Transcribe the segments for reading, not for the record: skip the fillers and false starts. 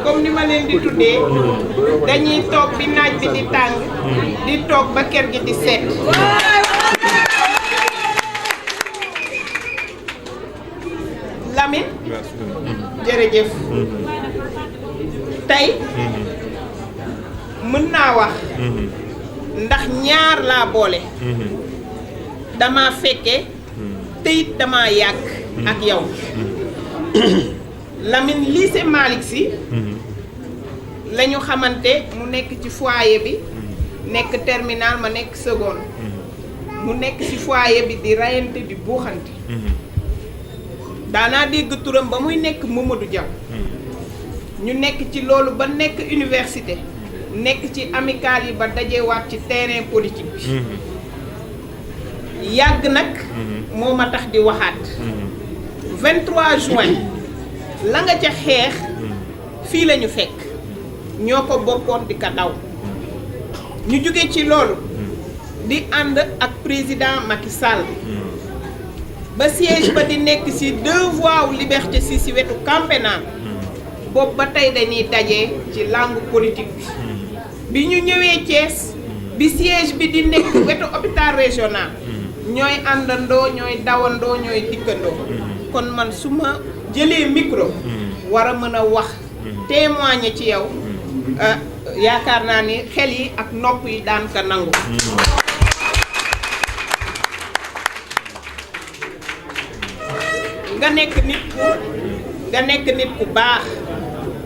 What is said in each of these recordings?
comme ni ma leen di tuddee dañuy toog bi naaj bi di tàng di toog ba kër gi di seet Lamine jërëjëf tey mën naa wax ndax ñaar laa boole dama fekke te it dama yàgg ak yow Lamine lycée Malick Sy la ñu xamante mu nekk ci foyer bi nekk terminal ma nekk seconde mu nekk ci foyer bi di rayante di buuxante daanaa dégg turam ba muy nekk Mamadou Diaw ñu nekk ci loolu ba nekk université nekk ci amicale yi ba dajewaat ci terrain politique bi yàgg nag moo ma tax di waxaat 23 juin la nga ca xeex fii la ñu fekk ñoo ko bokkoon di ka daw ñu jóge ci loolu di ànd ak président Macky Sall ba siège ba di nekk ci 2 voies wu liberté ci wetu camp pénal boobu ba tey dañuy daje ci langue politique bi ñu ñëwee Thiès bi siège bi di nekk wetu hôpital régional ñooy àndandoo ñooy dawandoo ñooy dikkandoo kon man su ma jëlee micro war a mën a wax témoigner ci yow yaakaar naa ni xel yi ak nopp yi daan ka nangu nga nekk nit ku baax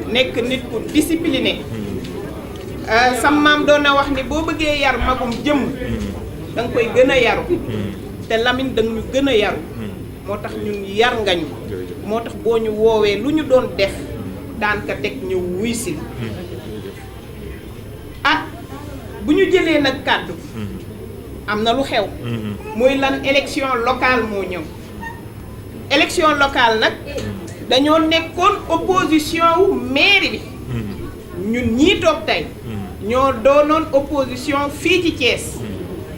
nekk nit ku discipliné sam maam doon na wax ni boo bëggee yar magum jëm da nga koy gën a yaru te Lamine da nga ñu gën a yaru moo tax ñun yar nga ñu moo tax boo ñu woowee lu ñu doon def daan ka teg ñëw wuy si bu ñu jëlee nag kàddu am na lu xew muy lan élection locale moo ñëw élection locale nag dañoo nekkoon opposition wu mairie bi ñun ñii toog tey ñoo doonoon opposition fii ci Thiès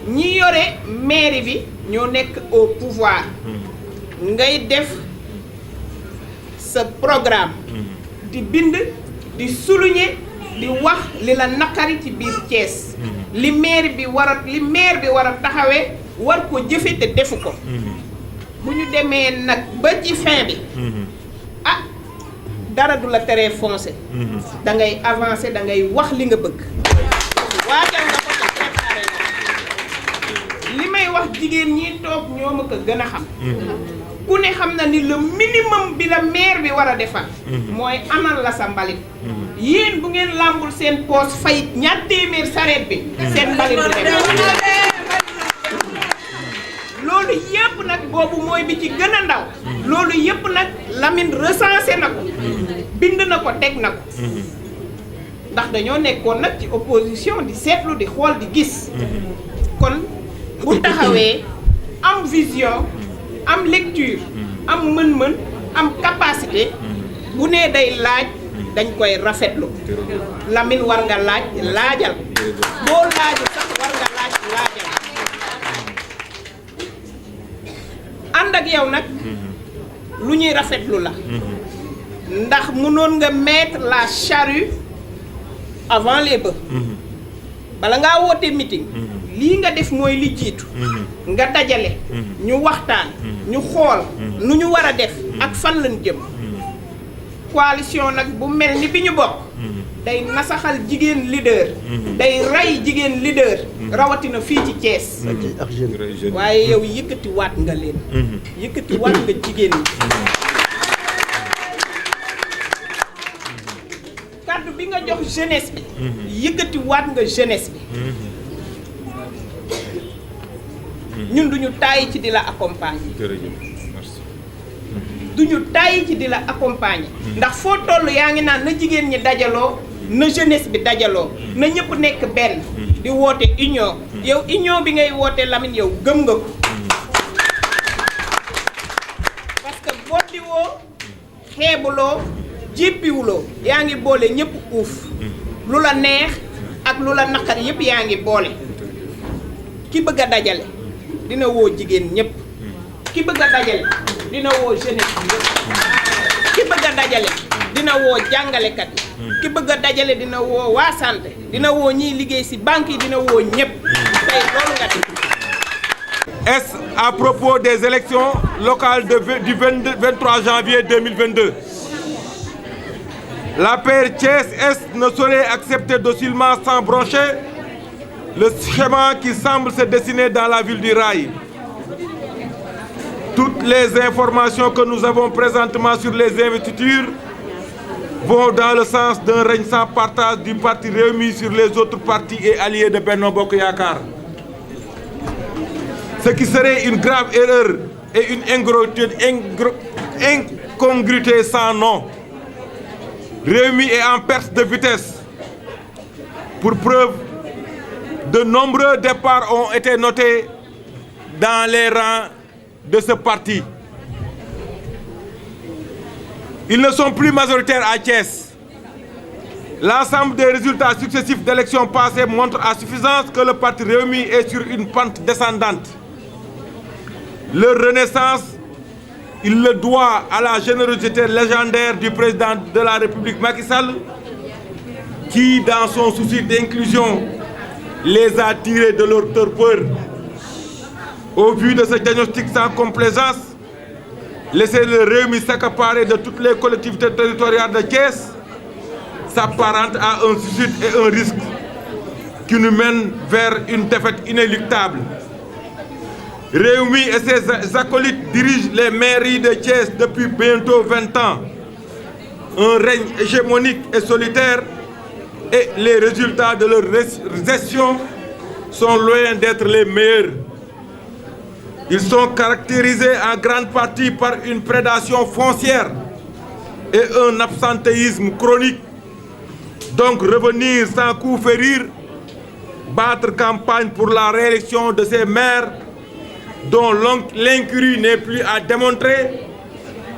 ñi yore mairie bi ñoo nekk au pouvoir ngay def sa programme di bind di souligner di wax li la naqari ci biir Thiès li maire bi war a taxawee war ko jëfe te defu ko bu ñu demee nag ba ci fin bi dara du la teree foncé da ngay avancer da ngay wax li nga bëgg waajal nga ko te préparé na li may wax jigéen ñi toog ñoo ma ko gën a xam ku ne xam na ni le minimum bi la maire bi war a defal mooy amal la sa mbalit yéen bu ngeen làmbul seen poos fay ñaar téeméer sareet bi seen mbalit du dem loolu yëpp nag boobu mooy bi ci gën a ndaw loolu yëpp nag Lamine recensé na ko bind na ko teg na ko ndax dañoo nekkoon nag ci opposition di seetlu di xool di gis kon bu taxawee am vision am lecture am mën-mën am capacité bu nee day laaj dañ koy rafetlu Lamine war nga laajal boo laaju sax war nga laajal ànd ak yow nag lu ñuy rafetlu la ndax mënoon nga mettre la charrue avant les bœufs bala ngaa woote meeting lii nga def mooy li jiitu nga dajale ñu waxtaan ñu xool nu ñu war a def ak fan lañ jëm coalition nag bu mel ni bi ñu bokk day nasaxal jigéen leader day rey jigéen leader rawatina fii ci Thiès waaye yow yëkkati waat nga leen yëkkati waat nga jigéen ñi kàddu bi nga jox jeunesse bi yëkkati waat nga jeunesse bi ñun duñu tàyyi ci di la accompagner duñu tàyyi ci di la accompagner ndax foo toll yaa ngi naan na jigéen ñi dajaloo na jeunesse bi dajaloo na ñëpp nekk benn di woote union yow union bi ngay woote Lamine yow gëm nga ko parce que boddiwoo xeebuloo jéppiwuloo yaa ngi boole ñëpp uuf lu la neex ak lu la naqar yëpp yaa ngi boole ki bëgg a dajale dina woo jigéen ñëpp ki bëgg a dajale dina woo jeunesse bi ñëpp ki bëgg a dajale dina woo jàngalekat yi ki bëgg a dajale dina woo waa santé dina woo ñiy liggéey ci banque yi dina woo ñëpp tey loolu nga def. Est à propos des élections locales du 23 janvier 2022. L'APR Thiès-Est ne saurait accepter docilement sans broncher le schéma qui semble se dessiner dans la ville du Rail. Toutes les informations que nous avons présentement sur les investitures vont dans le sens d'un règne sans partage du parti Rewmi sur les autres partis et alliés de Benno Bokk Yakaar. Ce qui serait une grave erreur et une incongruité sans nom. Rewmi est en perte de vitesse. Pour preuve, de nombreux départs ont été notés dans les rangs de ce parti. Ils ne sont plus majoritaires à Thiès. L'ensemble des résultats successifs d'élections passées montrent à suffisance que le parti Rewmi est sur une pente descendante. Leur renaissance, il le doit à la générosité légendaire du président de la République Macky Sall, qui, dans son souci d'inclusion, les a tirés de leur torpeur. Au vu de ce diagnostic sans complaisance, laisser le Rewmi s'accaparer de toutes les collectivités territoriales de Thiès s'apparente à un suicide et un risque qui nous mène vers une défaite inéluctable. Rewmi et ses acolytes dirigent les mairies de Thiès depuis bientôt 20 ans. Un règne hégémonique et solitaire, et les résultats de leur gestion sont loin d'être les meilleurs. Ils sont caractérisés en grande partie par une prédation foncière et un absentéisme chronique. Donc revenir sans coup férir, battre campagne pour la réélection de ces maires dont l'incurie n'est plus à démontrer,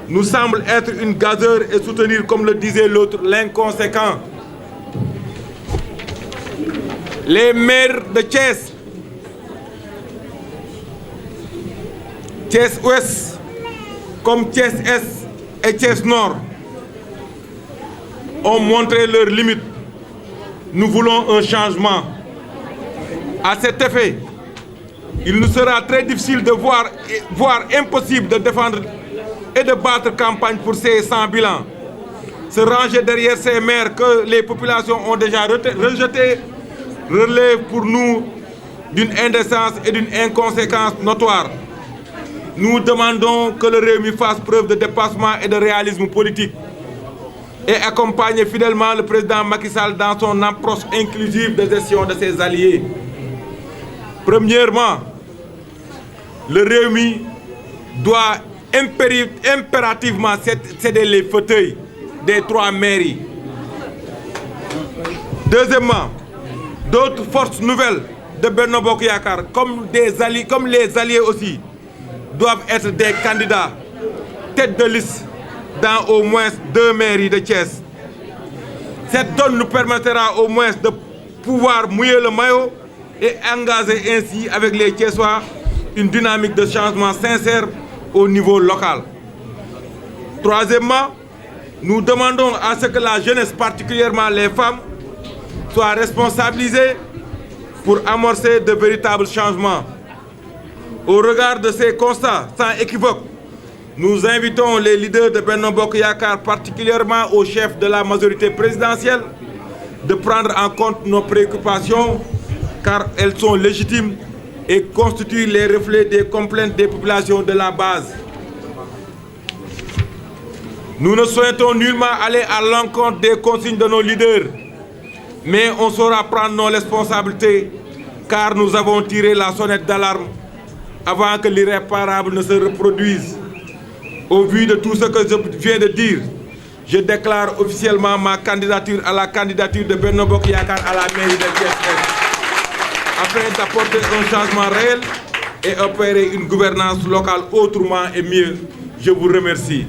nous semble être une gageure et soutenir, comme le disait l'autre, l'inconséquent. Les maires de Thiès, Thiès-Ouest, comme Thiès-Est et Thiès-Nord, ont montré leurs limites. Nous voulons un changement. À cet effet, il nous sera très difficile de voire impossible de défendre et de battre campagne pour ces 100 bilans. Se ranger derrière ces maires que les populations ont déjà rejetés relève pour nous d'une indécence et d'une inconséquence notoire. Nous demandons que le Rewmi fasse preuve de dépassement et de réalisme politique et accompagne fidèlement le président Macky Sall dans son approche inclusive de gestion de ses alliés. Premièrement, le Rewmi doit impérativement céder les fauteuils des 3 mairies. Deuxièmement, d'autres forces nouvelles de Benno Bokk Yakaar, comme les alliés aussi, doivent être des candidats tête de liste dans au moins 2 mairies de Thiès. Cette donne nous permettra au moins de pouvoir mouiller le maillot et engager ainsi avec les Thiessois une dynamique de changement sincère au niveau local. Troisièmement, nous demandons à ce que la jeunesse, particulièrement les femmes, soit responsabilisée pour amorcer de véritables changements. Au regard de ces constats sans équivoque, nous invitons les leaders de Benno Bokk Yakaar, particulièrement au chef de la majorité présidentielle, de prendre en compte nos préoccupations car elles sont légitimes et constituent les reflets des complaintes des populations de la base. Nous ne souhaitons nullement aller à l'encontre des consignes de nos leaders, mais on saura prendre nos responsabilités car nous avons tiré la sonnette d'alarme avant que l'irréparable ne se reproduise. Au vu de tout ce que je viens de dire, je déclare officiellement ma candidature à la candidature de Benno Bokk Yakaar à la mairie de Thiès-Est, afin d'apporter un changement réel et opérer une gouvernance locale autrement et mieux. Je vous remercie.